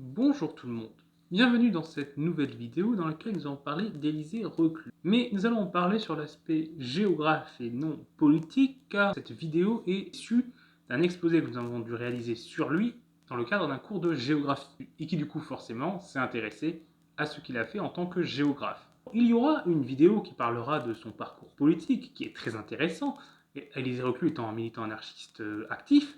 Bonjour tout le monde, bienvenue dans cette nouvelle vidéo dans laquelle nous allons parler d'Élisée Reclus. Mais nous allons parler sur l'aspect géographe et non politique car cette vidéo est issue d'un exposé que nous avons dû réaliser sur lui dans le cadre d'un cours de géographie et qui du coup forcément s'est intéressé à ce qu'il a fait en tant que géographe. Il y aura une vidéo qui parlera de son parcours politique qui est très intéressant, Élisée Reclus étant un militant anarchiste actif,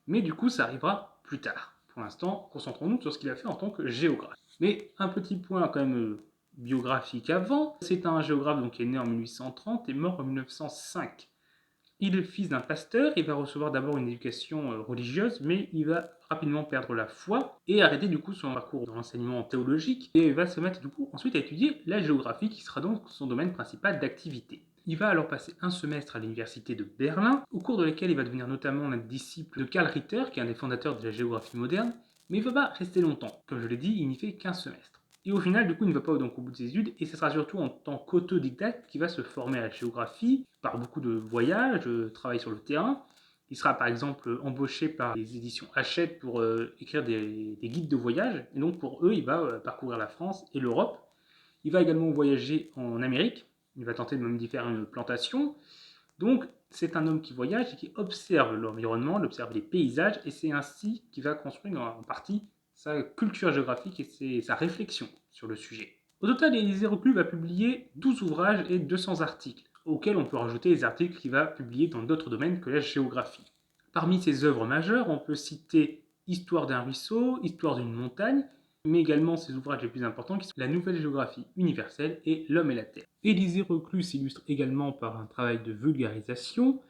mais du coup ça arrivera plus tard. Pour l'instant, concentrons-nous sur ce qu'il a fait en tant que géographe. Mais un petit point quand même biographique avant, c'est un géographe donc, qui est né en 1830 et mort en 1905. Il est le fils d'un pasteur, il va recevoir d'abord une éducation religieuse, mais il va rapidement perdre la foi et arrêter du coup son parcours dans l'enseignement théologique et va se mettre du coup ensuite à étudier la géographie qui sera donc son domaine principal d'activité. Il va alors passer un semestre à l'université de Berlin, au cours de laquelle il va devenir notamment un disciple de Karl Ritter, qui est un des fondateurs de la géographie moderne, mais il ne va pas rester longtemps. Comme je l'ai dit, il n'y fait qu'un semestre. Et au final, du coup, il ne va pas donc, au bout de ses études, et ce sera surtout en tant qu'autodidacte qu'il va se former à la géographie, par beaucoup de voyages, travail sur le terrain. Il sera par exemple embauché par les éditions Hachette pour écrire des guides de voyage, et donc pour eux, il va parcourir la France et l'Europe. Il va également voyager en Amérique, il va tenter même d'y faire une plantation. Donc, c'est un homme qui voyage et qui observe l'environnement, il observe les paysages, et c'est ainsi qu'il va construire en partie sa culture géographique et sa réflexion sur le sujet. Au total, Élisée Reclus va publier 12 ouvrages et 200 articles, auxquels on peut rajouter les articles qu'il va publier dans d'autres domaines que la géographie. Parmi ses œuvres majeures, on peut citer Histoire d'un ruisseau, Histoire d'une montagne, mais également ses ouvrages les plus importants qui sont La Nouvelle Géographie universelle et L'Homme et la Terre. Élisée Reclus s'illustre également par un travail de vulgarisation,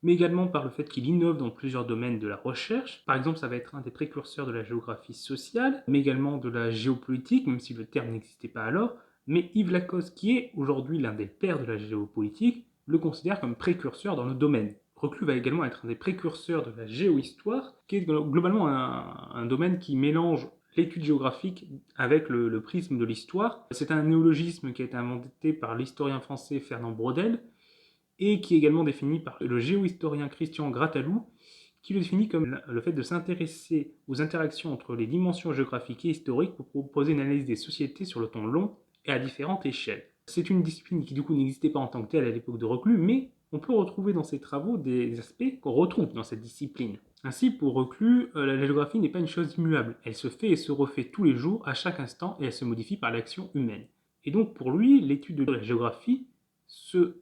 mais également par le fait qu'il innove dans plusieurs domaines de la recherche. Par exemple, ça va être un des précurseurs de la géographie sociale, mais également de la géopolitique, même si le terme n'existait pas alors. Mais Yves Lacoste, qui est aujourd'hui l'un des pères de la géopolitique, le considère comme précurseur dans le domaine. Reclus va également être un des précurseurs de la géohistoire, qui est globalement un domaine qui mélange l'étude géographique avec le prisme de l'histoire. C'est un néologisme qui a été inventé par l'historien français Fernand Braudel, et qui est également défini par le géohistorien Christian Grattalou, qui le définit comme le fait de s'intéresser aux interactions entre les dimensions géographiques et historiques pour proposer une analyse des sociétés sur le temps long et à différentes échelles. C'est une discipline qui du coup n'existait pas en tant que telle à l'époque de Reclus, mais on peut retrouver dans ses travaux des aspects qu'on retrouve dans cette discipline. Ainsi, pour Reclus, la géographie n'est pas une chose immuable, elle se fait et se refait tous les jours, à chaque instant, et elle se modifie par l'action humaine. Et donc pour lui, l'étude de la géographie se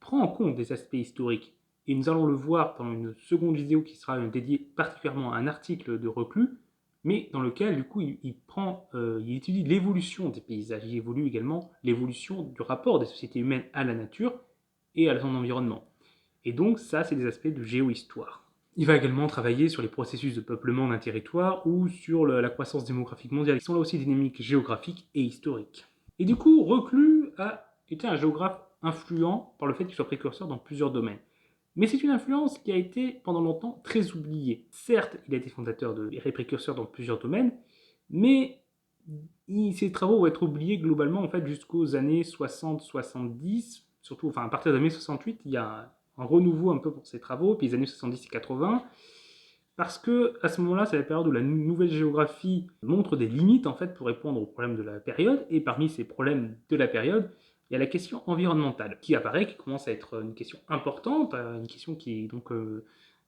prend en compte des aspects historiques. Et nous allons le voir dans une seconde vidéo qui sera dédiée particulièrement à un article de Reclus, mais dans lequel du coup il étudie l'évolution des paysages, il évolue également l'évolution du rapport des sociétés humaines à la nature et à son environnement. Et donc ça, c'est des aspects de géohistoire. Il va également travailler sur les processus de peuplement d'un territoire ou sur la croissance démographique mondiale, qui sont là aussi dynamiques géographiques et historiques. Et du coup, Reclus a été un géographe influent par le fait qu'il soit précurseur dans plusieurs domaines. Mais c'est une influence qui a été pendant longtemps très oubliée. Certes, il a été fondateur et précurseur dans plusieurs domaines, mais ses travaux vont être oubliés globalement en fait jusqu'aux années 60-70, surtout à partir de 68, il y a un renouveau un peu pour ses travaux, puis les années 70 et 80, parce que à ce moment-là, c'est la période où la nouvelle géographie montre des limites en fait pour répondre aux problèmes de la période, et parmi ces problèmes de la période, il y a la question environnementale qui apparaît, qui commence à être une question importante, une question qui est donc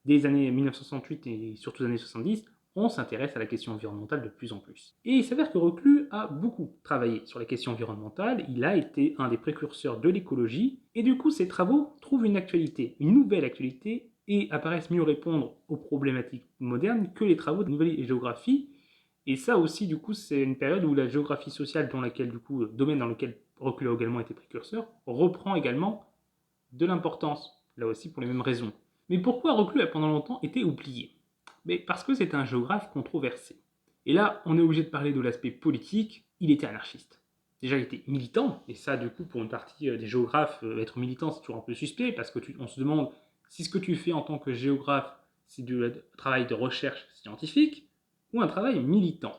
des années 1968 et surtout des années 70, on s'intéresse à la question environnementale de plus en plus. Et il s'avère que Reclus a beaucoup travaillé sur la question environnementale, il a été un des précurseurs de l'écologie, et du coup ses travaux trouvent une actualité, une nouvelle actualité, et apparaissent mieux répondre aux problématiques modernes que les travaux de nouvelle géographie. Et ça aussi, du coup, c'est une période où la géographie sociale, domaine dans lequel Reclus a également été précurseur, reprend également de l'importance, là aussi pour les mêmes raisons. Mais pourquoi Reclus a pendant longtemps été oublié? Mais parce que c'est un géographe controversé. Et là, on est obligé de parler de l'aspect politique, il était anarchiste. Déjà, il était militant, et ça, du coup, pour une partie des géographes, être militant, c'est toujours un peu suspect, parce qu'on se demande si ce que tu fais en tant que géographe, c'est du travail de recherche scientifique, ou un travail militant.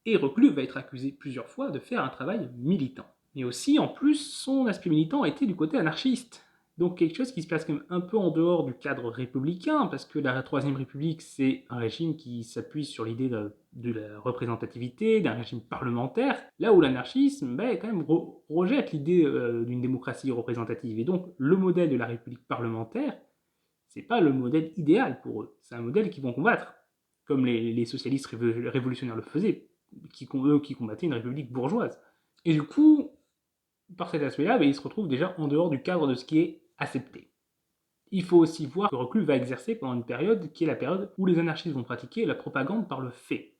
Et Reclus va être accusé plusieurs fois de faire un travail militant. Mais aussi, en plus, son aspect militant était du côté anarchiste. Donc quelque chose qui se place quand même un peu en dehors du cadre républicain, parce que la Troisième République, c'est un régime qui s'appuie sur l'idée de la représentativité, d'un régime parlementaire, là où l'anarchisme quand même rejette l'idée d'une démocratie représentative. Et donc le modèle de la République parlementaire, c'est pas le modèle idéal pour eux, c'est un modèle qu'ils vont combattre, comme les socialistes révolutionnaires le faisaient, qui combattaient une république bourgeoise. Et du coup, par cet aspect-là, ils se retrouvent déjà en dehors du cadre de ce qui est accepté. Il faut aussi voir que Reclus va exercer pendant une période qui est la période où les anarchistes vont pratiquer la propagande par le fait.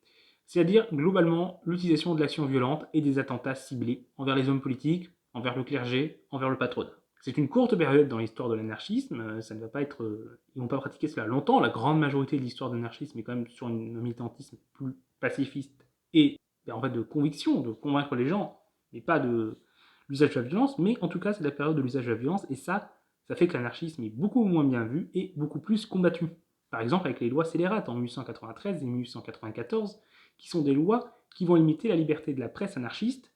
C'est-à-dire, globalement, l'utilisation de l'action violente et des attentats ciblés envers les hommes politiques, envers le clergé, envers le patronat. C'est une courte période dans l'histoire de l'anarchisme, ça ne va pas être... ils vont pas pratiquer cela longtemps, la grande majorité de l'histoire de l'anarchisme est quand même sur un militantisme plus pacifiste et en fait de conviction, de convaincre les gens, mais pas de l'usage de la violence, mais en tout cas c'est la période de l'usage de la violence, et ça fait que l'anarchisme est beaucoup moins bien vu et beaucoup plus combattu. Par exemple avec les lois scélérates en 1893 et 1894, qui sont des lois qui vont limiter la liberté de la presse anarchiste,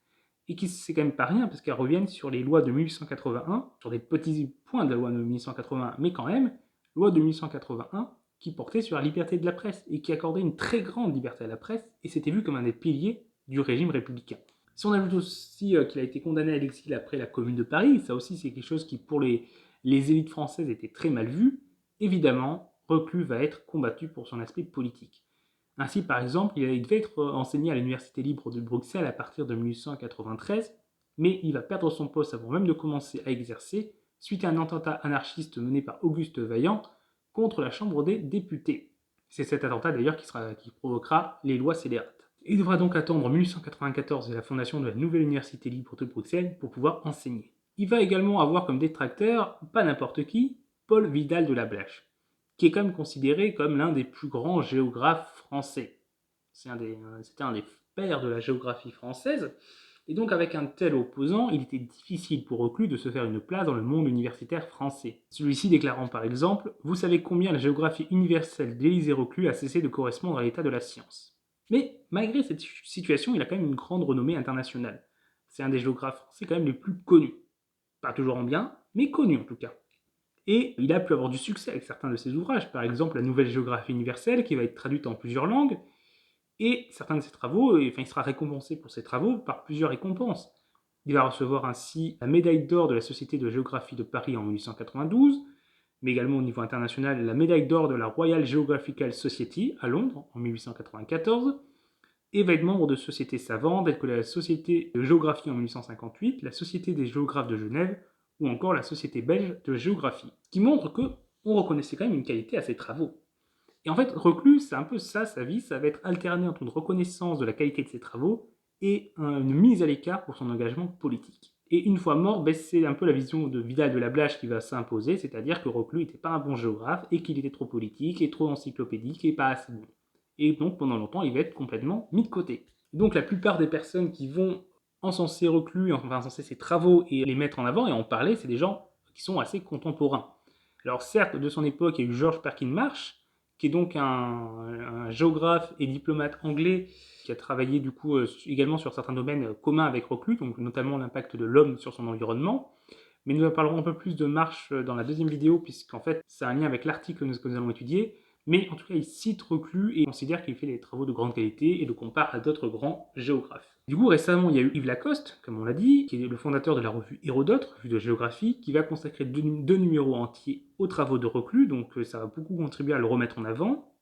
et qui c'est quand même pas rien, parce qu'elles reviennent sur les lois de 1881, sur des petits points de la loi de 1881, mais quand même, loi de 1881 qui portait sur la liberté de la presse, et qui accordait une très grande liberté à la presse, et c'était vu comme un des piliers du régime républicain. Si on ajoute aussi qu'il a été condamné à l'exil après la Commune de Paris, ça aussi c'est quelque chose qui pour les élites françaises était très mal vu, évidemment, Reclus va être combattu pour son aspect politique. Ainsi, par exemple, il devait être enseigné à l'Université libre de Bruxelles à partir de 1893, mais il va perdre son poste avant même de commencer à exercer, suite à un attentat anarchiste mené par Auguste Vaillant contre la Chambre des députés. C'est cet attentat d'ailleurs qui provoquera les lois scélérates. Il devra donc attendre 1894 et la fondation de la nouvelle Université libre de Bruxelles pour pouvoir enseigner. Il va également avoir comme détracteur, pas n'importe qui, Paul Vidal de la Blache, qui est quand même considéré comme l'un des plus grands géographes français. C'était un des pères de la géographie française, et donc avec un tel opposant, il était difficile pour Reclus de se faire une place dans le monde universitaire français. Celui-ci déclarant par exemple « Vous savez combien la géographie universelle d'Élisée Reclus a cessé de correspondre à l'état de la science ». Mais malgré cette situation, il a quand même une grande renommée internationale. C'est un des géographes français quand même les plus connus. Pas toujours en bien, mais connu en tout cas. Et il a pu avoir du succès avec certains de ses ouvrages, par exemple la Nouvelle Géographie Universelle, qui va être traduite en plusieurs langues, et certains de ses travaux, il sera récompensé pour ses travaux par plusieurs récompenses. Il va recevoir ainsi la médaille d'or de la Société de Géographie de Paris en 1892, mais également au niveau international la médaille d'or de la Royal Geographical Society à Londres en 1894, et va être membre de sociétés savantes telles que la Société de Géographie en 1858, la Société des Géographes de Genève, ou encore la Société belge de géographie. Ce qui montre qu'on reconnaissait quand même une qualité à ses travaux. Et en fait, Reclus, c'est un peu ça, sa vie, ça va être alterné entre une reconnaissance de la qualité de ses travaux et une mise à l'écart pour son engagement politique. Et une fois mort, c'est un peu la vision de Vidal de la Blache qui va s'imposer, c'est-à-dire que Reclus n'était pas un bon géographe et qu'il était trop politique et trop encyclopédique et pas assez bon. Et donc pendant longtemps, il va être complètement mis de côté. Donc la plupart des personnes qui vont encenser Reclus, enfin encenser ses travaux et les mettre en avant et en parler, c'est des gens qui sont assez contemporains. Alors certes, de son époque, il y a eu George Perkin Marsh, qui est donc un géographe et diplomate anglais qui a travaillé du coup également sur certains domaines communs avec Reclus, donc notamment l'impact de l'homme sur son environnement. Mais nous en parlerons un peu plus de Marsh dans la deuxième vidéo, puisqu'en fait, c'est un lien avec l'article que nous allons étudier. Mais en tout cas, il cite Reclus et considère qu'il fait des travaux de grande qualité et le compare à d'autres grands géographes. Du coup, récemment, il y a eu Yves Lacoste, comme on l'a dit, qui est le fondateur de la revue Hérodote, revue de géographie, qui va consacrer deux numéros entiers aux travaux de Reclus, donc ça va beaucoup contribuer à le remettre en avant.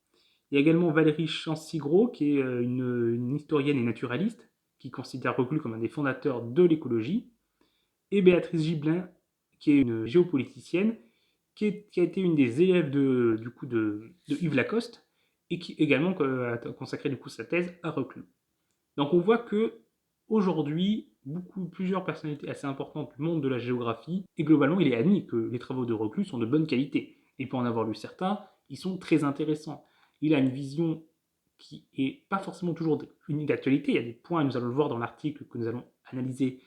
Il y a également Valérie Chansigros, qui est une historienne et naturaliste, qui considère Reclus comme un des fondateurs de l'écologie, et Béatrice Gibelin, qui est une géopoliticienne, qui a été une des élèves de Yves Lacoste, et qui également a consacré du coup sa thèse à Reclus. Donc on voit que aujourd'hui, plusieurs personnalités assez importantes du monde de la géographie, et globalement il est admis que les travaux de Reclus sont de bonne qualité. Et pour en avoir lu certains, ils sont très intéressants. Il a une vision qui n'est pas forcément toujours unique d'actualité, il y a des points, nous allons le voir dans l'article que nous allons analyser,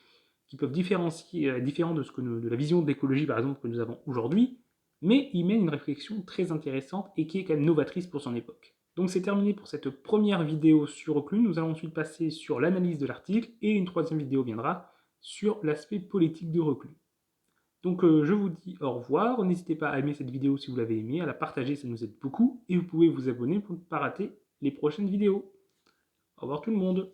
qui peuvent différents de la vision de l'écologie par exemple que nous avons aujourd'hui, mais il mène une réflexion très intéressante et qui est quand même novatrice pour son époque. Donc c'est terminé pour cette première vidéo sur Reclus. Nous allons ensuite passer sur l'analyse de l'article et une troisième vidéo viendra sur l'aspect politique de Reclus. Donc je vous dis au revoir, n'hésitez pas à aimer cette vidéo si vous l'avez aimée, à la partager, ça nous aide beaucoup, et vous pouvez vous abonner pour ne pas rater les prochaines vidéos. Au revoir tout le monde.